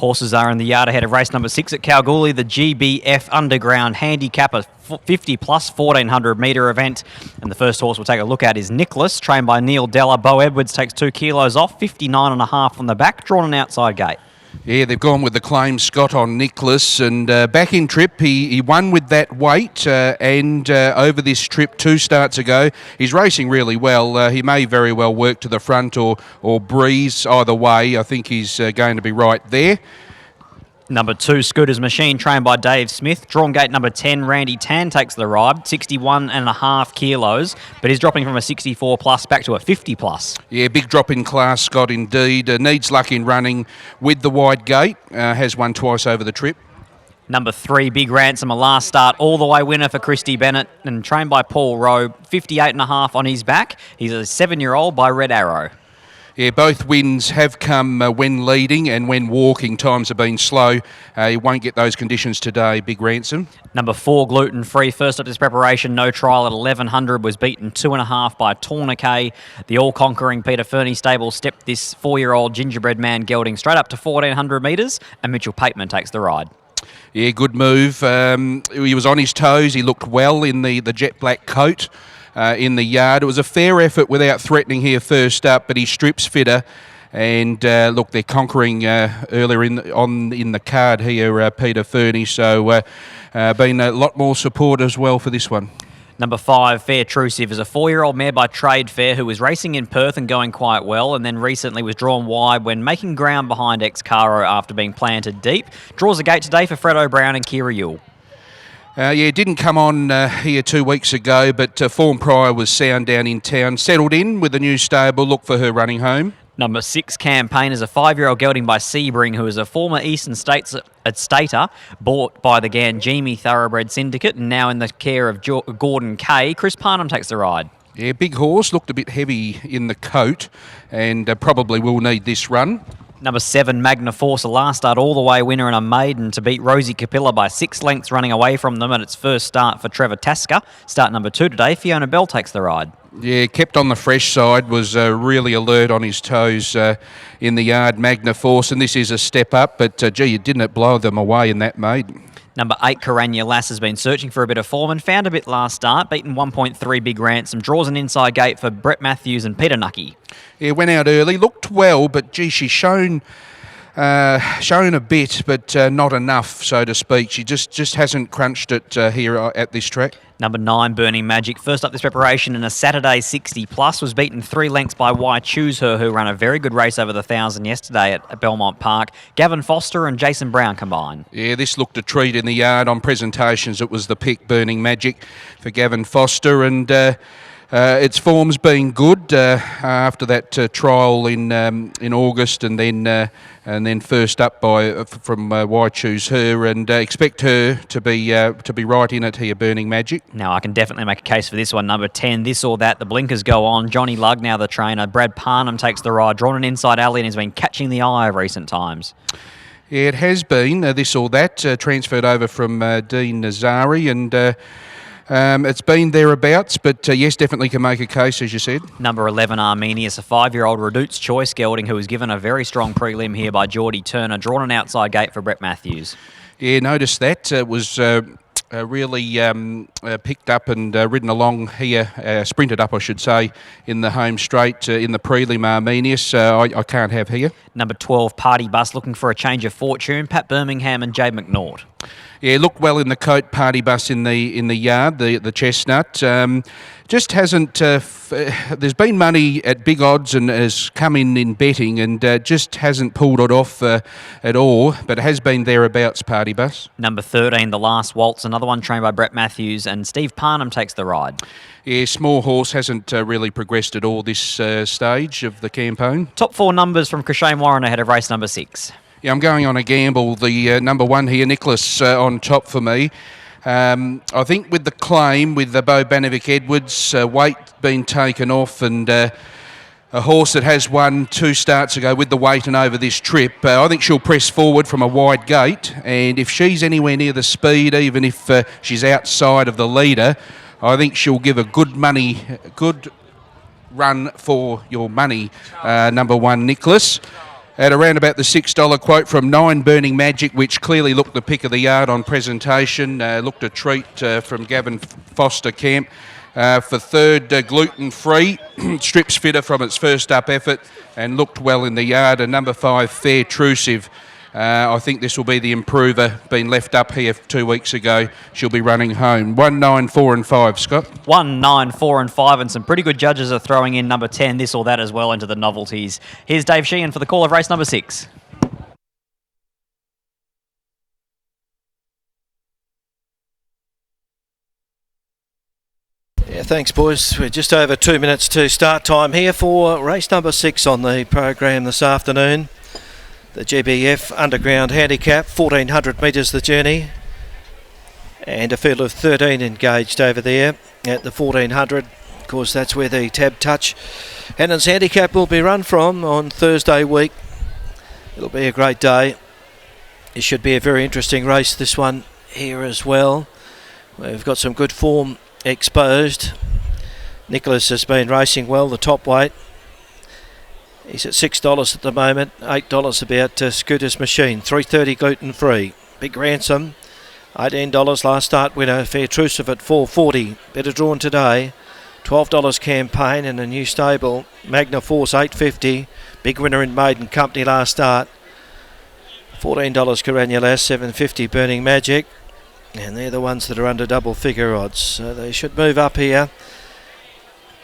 Horses are in the yard ahead of race number 6 at Kalgoorlie, the GBF Underground Handicap, a 50 plus 1400 metre event. And the first horse we'll take a look at is Nicholas, trained by Neil Della. Bo Edwards takes 2 kilos off, 59.5 on the back, drawn an outside gate. Yeah, they've gone with the claim Scott on Nicholas, and back in trip he won with that weight and over this trip 2 starts ago. He's racing really well. He may very well work to the front or breeze either way. I think he's going to be right there. Number 2, Scooter's Machine, trained by Dave Smith. Drawn gate number 10, Randy Tan takes the ride, 61.5 kilos, but he's dropping from a 64 plus back to a 50 plus. Yeah, big drop in class, Scott, indeed. Needs luck in running with the wide gate. Has won twice over the trip. Number 3, Big Ransom, a last start all-the-way winner for Christy Bennett, and trained by Paul Rowe, 58.5 on his back. He's a 7-year-old by Red Arrow. Yeah, both wins have come when leading, and when walking times have been slow. You won't get those conditions today, Big Ransom. Number 4, Gluten Free, first up this preparation, no trial at 1100, was beaten 2.5 by Tourniquet. The all-conquering Peter Fernie stable stepped this 4-year-old gingerbread man gelding straight up to 1400 metres, and Mitchell Pateman takes the ride. Yeah, good move. He was on his toes. He looked well in the jet black coat. In the yard. It was a fair effort without threatening here first up, but he strips fitter. And look, they're conquering earlier in the card here, Peter Fernie. So been a lot more support as well for this one. Number 5, Fair Trucive, is a 4-year-old mare by Trade Fair who was racing in Perth and going quite well, and then recently was drawn wide when making ground behind Ex-Caro after being planted deep. Draws a gate today for Fred O'Brien and Kira Yule. Yeah, didn't come on here 2 weeks ago, but form prior was sound down in town. Settled in with a new stable. Look for her running home. Number 6, Campaign, is a 5-year-old gelding by Sebring, who is a former Eastern States Stater, bought by the Ganjimi Thoroughbred Syndicate, and now in the care of Gordon Kay. Chris Parnham takes the ride. Yeah, big horse. Looked a bit heavy in the coat, and probably will need this run. Number 7, Magna Force, a last start all-the-way winner and a maiden to beat Rosie Capilla by 6 lengths, running away from them at its first start for Trevor Tasker. Start number 2 today, Fiona Bell takes the ride. Yeah, kept on the fresh side, was really alert on his toes in the yard, Magna Force, and this is a step up, but gee, didn't it blow them away in that maiden? Number 8, Karanya Lass, has been searching for a bit of form and found a bit last start, beaten 1.3 Big Ransom, draws an inside gate for Brett Matthews and Peter Nucky. Yeah, went out early, looked well, but gee, she's shown a bit, but not enough, so to speak. She just hasn't crunched it here at this track. Number 9, Burning Magic, first up this preparation in a Saturday 60 plus, was beaten 3 lengths by Why Choose Her, who ran a very good race over the 1,000 yesterday at Belmont Park. Gavin Foster and Jason Brown combined. Yeah, this looked a treat in the yard. On presentations, it was the pick, Burning Magic, for Gavin Foster, and its form's been good after that trial in August, and then first up from Why Choose Her, and expect her to be right in it here, Burning Magic. Now I can definitely make a case for this one. Number 10, This or That. The blinkers go on. Johnny Lugg now the trainer. Brad Parnham takes the ride. Drawn an inside alley and has been catching the eye of recent times. Yeah, it has been This or That, transferred over from Dean Nazari, and it's been thereabouts, but yes, definitely can make a case, as you said. Number 11, Armenius, a 5-year-old Redute's Choice gelding who was given a very strong prelim here by Geordie Turner. Drawn an outside gate for Brett Matthews. Yeah, noticed that. It was really picked up and ridden along here, sprinted up, I should say, in the home straight in the prelim, Armenius. I can't have here. Number 12, Party Bus, looking for a change of fortune. Pat Birmingham and Jade McNaught. Yeah, looked well in the coat, Party Bus in the yard, the chestnut. Just hasn't. There's been money at big odds and has come in betting, and just hasn't pulled it off at all. But it has been thereabouts, Party Bus. Number 13, The Last Waltz, another one trained by Brett Matthews, and Steve Parnham takes the ride. Yeah, small horse, hasn't really progressed at all this stage of the campaign. Top 4 numbers from Crishane Warren ahead of race number 6. Yeah, I'm going on a gamble. The number 1 here, Nicholas, on top for me. I think with the claim, with the Bo Banovic Edwards, weight being taken off, and a horse that has won 2 starts ago with the weight and over this trip, I think she'll press forward from a wide gate, and if she's anywhere near the speed, even if she's outside of the leader, I think she'll give a good run for your money, number 1, Nicholas. at around about the $6 quote from 9 Burning Magic, which clearly looked the pick of the yard on presentation. Looked a treat from Gavin Foster Camp. For third, gluten-free, strips fitter from its first up effort and looked well in the yard. And number 5, Fair Trusive. I think this will be the improver, been left up here 2 weeks ago. She'll be running home. 1, 9, 4 and 5, Scott. 1, 9, 4 and 5, and some pretty good judges are throwing in number 10, this or that as well, into the novelties. Here's Dave Sheehan for the call of race number 6. Yeah, thanks, boys. We're just over 2 minutes to start time here for race number 6 on the program this afternoon. The GBF Underground Handicap, 1400 metres the journey, and a field of 13 engaged over there at the 1400. Of course, that's where the Tab Touch Hannon's Handicap will be run from on Thursday week. It'll be a great day. It should be a very interesting race, this one here as well. We've got some good form exposed. Nicholas has been racing well, the top weight. He's at $6 at the moment, $8 about Scooter's Machine, $3.30 gluten-free. Big Ransom, $18 last start winner, Fair Trusive at $4.40. Better drawn today, $12 Campaign and a new stable. Magna Force, $8.50. Big winner in Maiden Company last start. $14 Caranulas, $7.50 Burning Magic. And they're the ones that are under double figure odds. So they should move up here.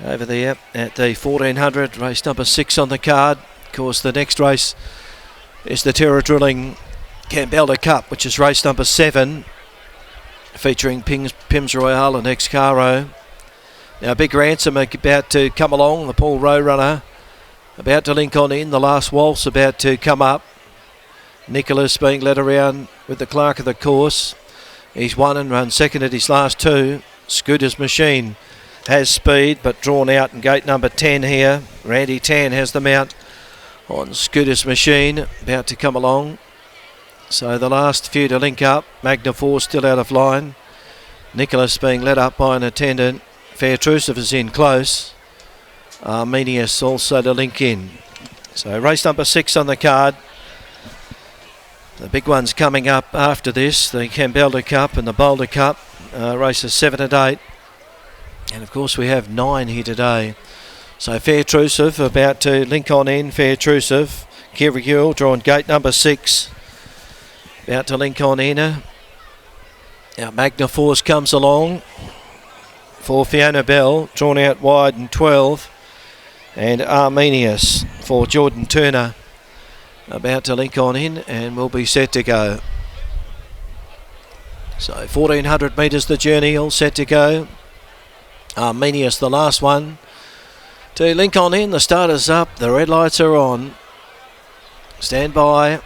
Over there at the 1400, race number 6 on the card. Of course, the next race is the Terra Drilling Campbell Cup, which is race number 7, featuring Pims Royale and Excaro. Now, Big Ransom about to come along, the Paul Rowe runner, about to link on in, the last waltz about to come up. Nicholas being led around with the clerk of the course. He's won and run second at his last 2. Scooter's Machine has speed, but drawn out in gate number 10 here. Randy Tan has the mount on Scooter's Machine, about to come along. So the last few to link up. Magna Force still out of line. Nicholas being led up by an attendant. Fair Trusive is in close. Arminius also to link in. So race number 6 on the card. The big ones coming up after this, the Campbell Cup and the Boulder Cup. Races 7 and 8. And of course we have 9 here today. So Fair Trusive about to link on in. Fair Trusive, Kirill drawn gate number 6. About to link on in. Now Magna Force comes along for Fiona Bell, drawn out wide in 12. And Arminius for Jordan Turner. About to link on in and will be set to go. So 1400 metres the journey, all set to go. Arminius the last one to link on in. The starter's up, the red lights are on. Stand by.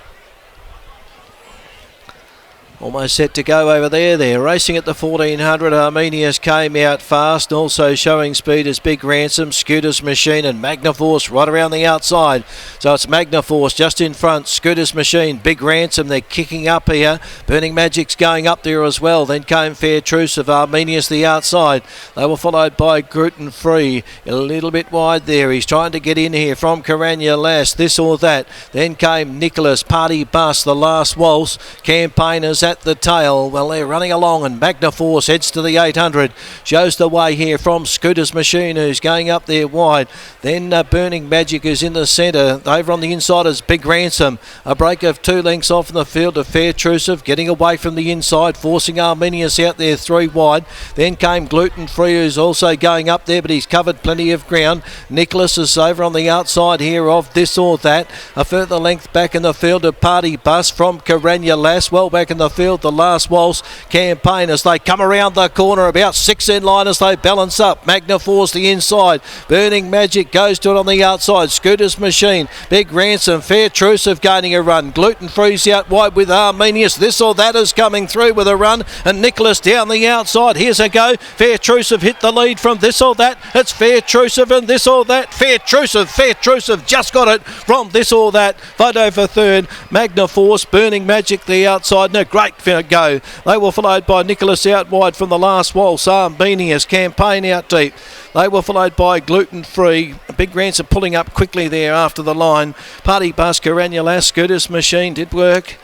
Almost set to go over there. They're racing at the 1400. Arminius came out fast. Also showing speed is Big Ransom, Scooter's Machine and Magna Force right around the outside. So it's Magna Force just in front. Scooter's Machine, Big Ransom. They're kicking up here. Burning Magic's going up there as well. Then came Fair Trusive. Arminius the outside. They were followed by Gluten Free. A little bit wide there. He's trying to get in here from Caranulas. This or that. Then came Nicholas. Party Bus. The last waltz. Campaigners at the tail. Well, they're running along and Magna Force heads to the 800. Shows the way here from Scooter's Machine, who's going up there wide. Then Burning Magic is in the centre. Over on the inside is Big Ransom. A break of 2 lengths off in the field of Fair Trusive, getting away from the inside, forcing Arminius out there 3 wide. Then came Gluten Free, who's also going up there, but he's covered plenty of ground. Nicholas is over on the outside here of This or That. A further length back in the field of Party Bus from Caranulas. Well back in the field, the last waltz. Campaign as they come around the corner, about 6 in line as they balance up. Magna Force the inside. Burning Magic goes to it on the outside. Scooter's Machine, Big Ransom, Fair Trusive gaining a run. Gluten Free's out wide with Arminius. This or That is coming through with a run, and Nicholas down the outside. Here's a go. Fair Trusive hit the lead from This or That. It's Fair Trusive and This or That. Fair Trusive just got it from This or That. Photo for third. Magna Force, Burning Magic the outside, and a great great go. They were followed by Nicholas out wide from the last wall. Sarbinius Campaign out deep. They were followed by Gluten Free. Big Ransom pulling up quickly there after the line. Party Busker, Anulas, Scooters Machine did work.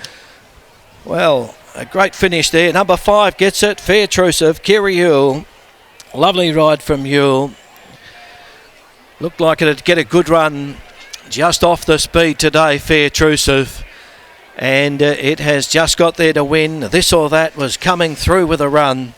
Well, a great finish there. Number 5 gets it. Fair Trucive, Kerry Yule. Lovely ride from Yule. Looked like it'd get a good run just off the speed today, Fair Trucive. And it has just got there to win. This or That was coming through with a run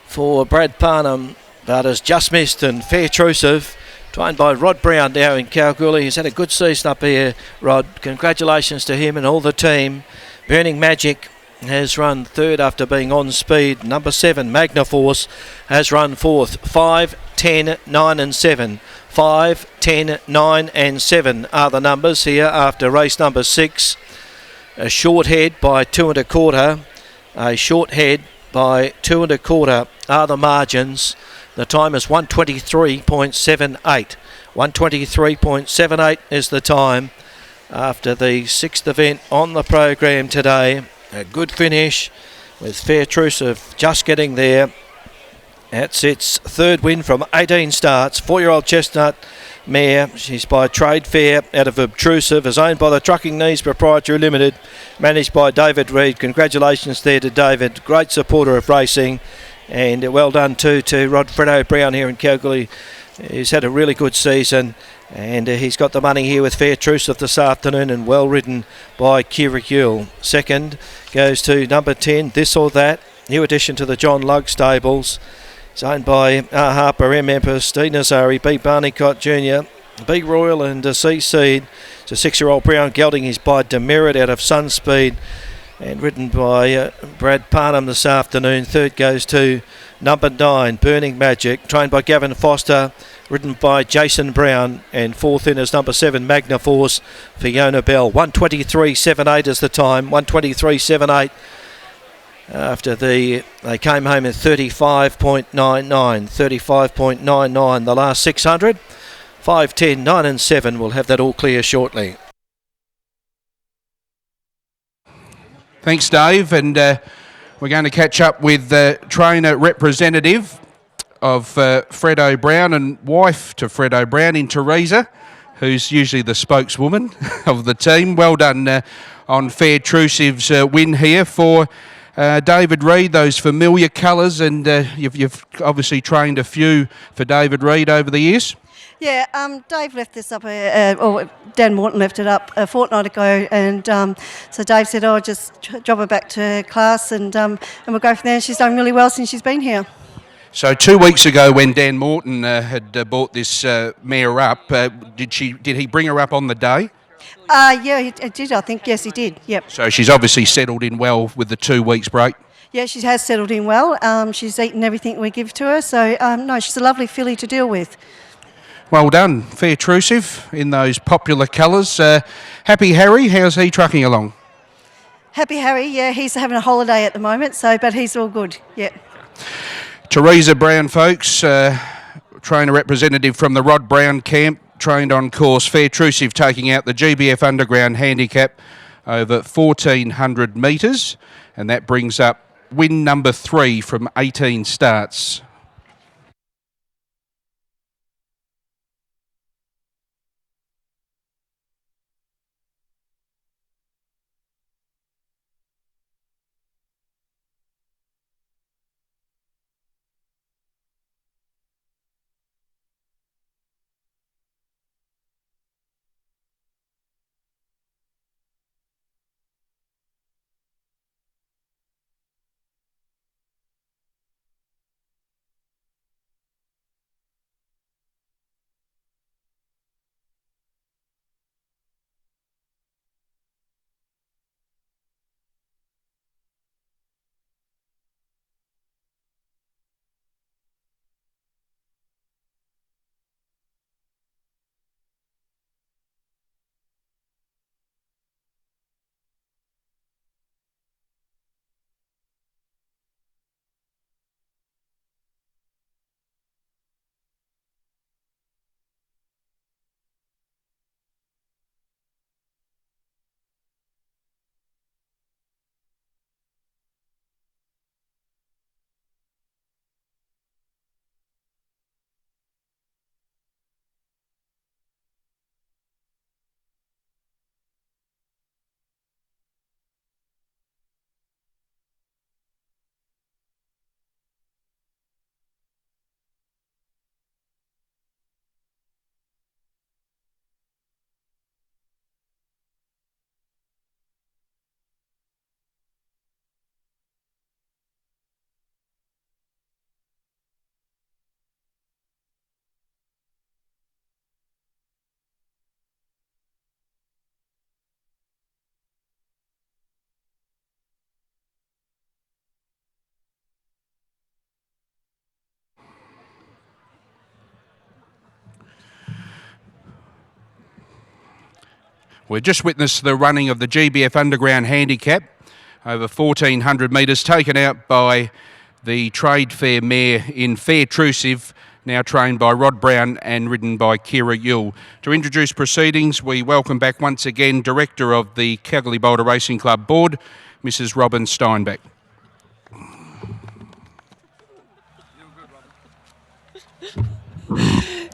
for Brad Parnham, but has just missed. And Fair Trucive, trained by Rod Brown now in Kalgoorlie. He's had a good season up here, Rod. Congratulations to him and all the team. Burning Magic has run third after being on speed. Number 7, Magnaforce, has run fourth. 5, 10, 9 and 7. 5, 10, 9 and 7 are the numbers here after race number 6. A short head by 2 1/4. A short head by 2 1/4 are the margins. The time is 1:23.78. 1:23.78 is the time after the 6th event on the program today. A good finish with Fair Trucive just getting there. That's its third win from 18 starts. 4-year-old Chestnut mare. She's by Trade Fair out of Obtrusive, is owned by the Trucking Needs Proprietary Limited, managed by David Reid. Congratulations there to David, great supporter of racing, and well done too to Rodfredo Brown here in Kalgoorlie. He's had a really good season, and he's got the money here with Fair Trucive this afternoon, and well ridden by Kira Yule. Second goes to number 10, This or That, new addition to the John Lugg stables. It's owned by R. Harper, M. Empress, Steve Nazari, B. Barneycott Jr., B. Royal and C. Seed. It's a 6-year-old brown gelding. He's by Demerit out of Sunspeed and ridden by Brad Parnham this afternoon. Third goes to number 9, Burning Magic, trained by Gavin Foster, ridden by Jason Brown, and fourth in is number 7, Magnaforce, Fiona Bell. 1:23.78 is the time, 1:23.78. After they came home at 35.99 the last 600. 5, 10, 9 and 7 will have that all clear shortly. Thanks, Dave, and we're going to catch up with the trainer representative of Fred O'Brien and wife to Fred O'Brien in Teresa, who's usually the spokeswoman of the team. Well done on Fair Trucive's win here for David Reid, those familiar colours, and you've obviously trained a few for David Reid over the years. Yeah, Dave left this up, or Dan Morton left it up a fortnight ago, and so Dave said, "Oh, just drop her back to class, and we'll go from there." She's done really well since she's been here. So 2 weeks ago, when Dan Morton had bought this mare up, did he bring her up on the day? Yeah, he did. I think yes, he did. Yep. So she's obviously settled in well with the 2 weeks break. Yeah, she has settled in well. She's eaten everything we give to her, so no, she's a lovely filly to deal with. Well done, Fair Trucive, in those popular colours. Happy Harry, how's he trucking along? Happy Harry, yeah, he's having a holiday at the moment, but he's all good. Yeah. Teresa Brown, folks, trainer representative from the Rod Brown camp, trained on course. Fair Trucive taking out the GBF Underground Handicap over 1,400 metres, and that brings up win number 3 from 18 starts. We've just witnessed the running of the GBF Underground Handicap over 1,400 metres, taken out by the Trade Fair mare in Fair Trusive, now trained by Rod Brown and ridden by Kira Yule. To introduce proceedings, we welcome back once again Director of the Calgary Boulder Racing Club Board, Mrs. Robin Steinbeck.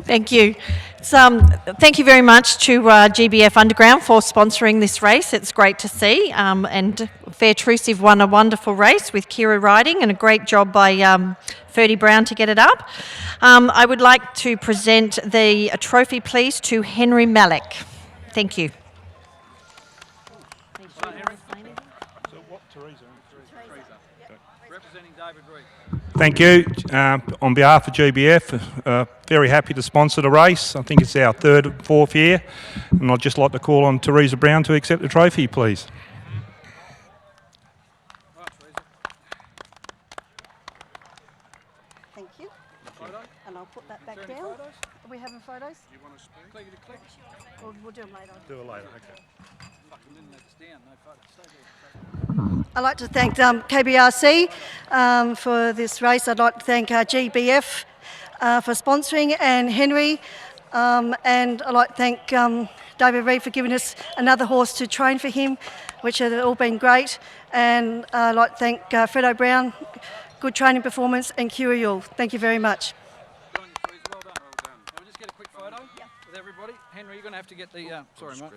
Thank you. Thank you very much to GBF Underground for sponsoring this race. It's great to see. And Fair Trusive won a wonderful race with Kira riding, and a great job by Ferdy Brown to get it up. I would like to present the trophy, please, to Henry Malik. Thank you. Thank you. On behalf of GBF, very happy to sponsor the race. I think it's our third or fourth year, and I'd just like to call on Teresa Brown to accept the trophy, please. Thank you. And I'll put that back down. Are we having photos? You want to speak? We'll do them later. Do it later, okay. I'd like to thank KBRC for this race. I'd like to thank GBF for sponsoring, and Henry. And I'd like to thank David Reid for giving us another horse to train for him, which have all been great. And I'd like to thank Fredo Brown, good training performance, and Kira Yule. Thank you very much. Well done. Well done. Can we just get a quick photo with everybody? Henry, you're going to have to get the... sorry, mate.